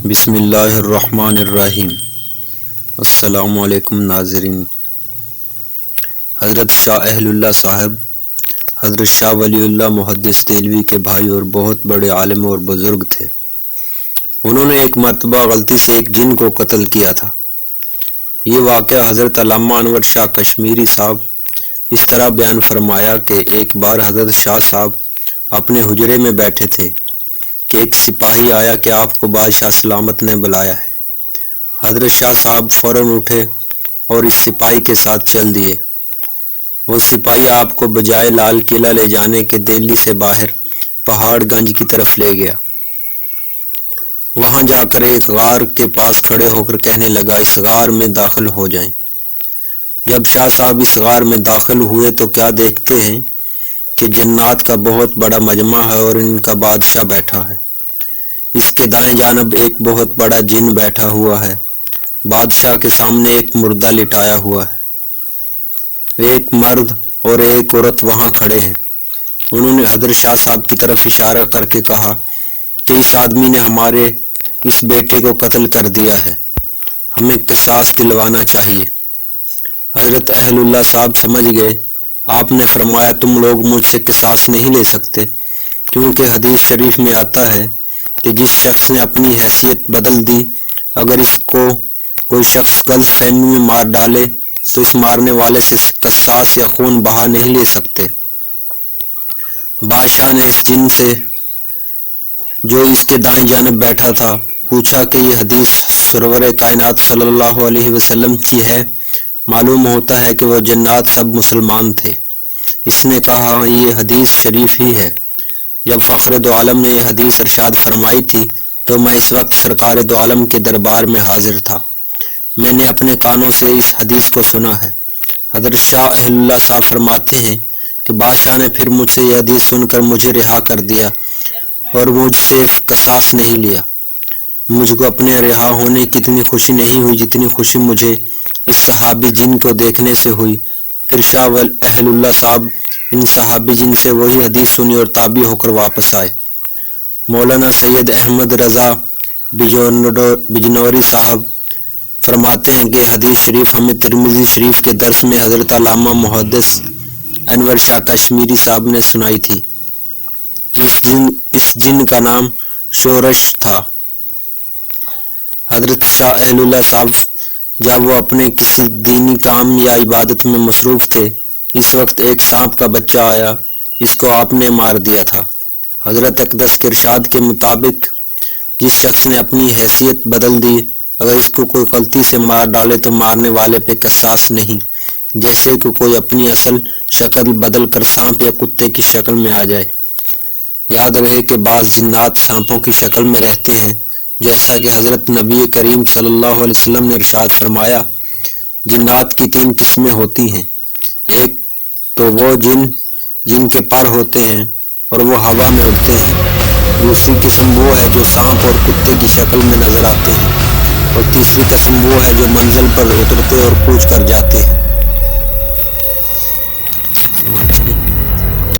بسم اللہ الرحمن الرحیم۔ السلام علیکم ناظرین۔ حضرت شاہ اہل اللہ صاحب حضرت شاہ ولی اللہ محدث دہلوی کے بھائی اور بہت بڑے عالم اور بزرگ تھے۔ انہوں نے ایک مرتبہ غلطی سے ایک جن کو قتل کیا تھا۔ یہ واقعہ حضرت علامہ انور شاہ کشمیری صاحب اس طرح بیان فرمایا کہ ایک بار حضرت شاہ صاحب اپنے حجرے میں بیٹھے تھے کہ ایک سپاہی آیا کہ آپ کو بادشاہ سلامت نے بلایا ہے۔ حضرت شاہ صاحب فوراً اٹھے اور اس سپاہی کے ساتھ چل دیے۔ وہ سپاہی آپ کو بجائے لال قلعہ لے جانے کے دہلی سے باہر پہاڑ گنج کی طرف لے گیا۔ وہاں جا کر ایک غار کے پاس کھڑے ہو کر کہنے لگا، اس غار میں داخل ہو جائیں۔ جب شاہ صاحب اس غار میں داخل ہوئے تو کیا دیکھتے ہیں کہ جنات کا بہت بڑا مجمع ہے اور ان کا بادشاہ بیٹھا ہے۔ اس کے دائیں جانب ایک بہت بڑا جن بیٹھا ہوا ہے۔ بادشاہ کے سامنے ایک مردہ لٹایا ہوا ہے۔ ایک مرد اور ایک عورت وہاں کھڑے ہیں۔ انہوں نے حضرت شاہ صاحب کی طرف اشارہ کر کے کہا کہ اس آدمی نے ہمارے اس بیٹے کو قتل کر دیا ہے، ہمیں قصاص دلوانا چاہیے۔ حضرت اہل اللہ صاحب سمجھ گئے۔ آپ نے فرمایا، تم لوگ مجھ سے قصاص نہیں لے سکتے، کیونکہ حدیث شریف میں آتا ہے کہ جس شخص نے اپنی حیثیت بدل دی، اگر اس کو کوئی شخص غلط فہمی میں مار ڈالے تو اس مارنے والے سے قصاص یا خون بہا نہیں لے سکتے۔ بادشاہ نے اس جن سے جو اس کے دائیں جانب بیٹھا تھا پوچھا کہ یہ حدیث سرور کائنات صلی اللہ علیہ وسلم کی ہے؟ معلوم ہوتا ہے کہ وہ جنات سب مسلمان تھے۔ اس نے کہا، یہ حدیث شریف ہی ہے۔ جب فخر دو عالم نے یہ حدیث ارشاد فرمائی تھی تو میں اس وقت سرکار دو عالم کے دربار میں حاضر تھا۔ میں نے اپنے کانوں سے اس حدیث کو سنا ہے۔ حضرت شاہ اہل اللہ صاحب فرماتے ہیں کہ بادشاہ نے پھر مجھ سے یہ حدیث سن کر مجھے رہا کر دیا اور مجھ سے قصاص نہیں لیا۔ مجھ کو اپنے رہا ہونے کی اتنی خوشی نہیں ہوئی جتنی خوشی مجھے اس صحابی جن کو دیکھنے سے ہوئی۔ پھر شاہ اہل اللہ صاحب ان صحابی جن سے وہی حدیث سنی اور تابع ہو کر واپس آئے۔ مولانا سید احمد رضا بجنوری صاحب فرماتے ہیں کہ حدیث شریف ہمیں ترمذی شریف کے درس میں حضرت علامہ محدث انور شاہ کشمیری صاحب نے سنائی تھی۔ اس جن کا نام شورش تھا۔ حضرت شاہ اہل اللہ صاحب جب وہ اپنے کسی دینی کام یا عبادت میں مصروف تھے، اس وقت ایک سانپ کا بچہ آیا، اس کو آپ نے مار دیا تھا۔ حضرت اقدس کے ارشاد کے مطابق جس شخص نے اپنی حیثیت بدل دی، اگر اس کو کوئی غلطی سے مار ڈالے تو مارنے والے پہ قصاص نہیں، جیسے کہ کوئی اپنی اصل شکل بدل کر سانپ یا کتے کی شکل میں آ جائے۔ یاد رہے کہ بعض جنات سانپوں کی شکل میں رہتے ہیں، جیسا کہ حضرت نبی کریم صلی اللہ علیہ وسلم نے ارشاد فرمایا، جنات کی 3 قسمیں ہوتی ہیں۔ ایک تو وہ جن کے پر ہوتے ہیں اور وہ ہوا میں اڑتے ہیں۔ دوسری قسم وہ ہے جو سانپ اور کتے کی شکل میں نظر آتے ہیں، اور تیسری قسم وہ ہے جو منزل پر اترتے اور کوچ کر جاتے ہیں۔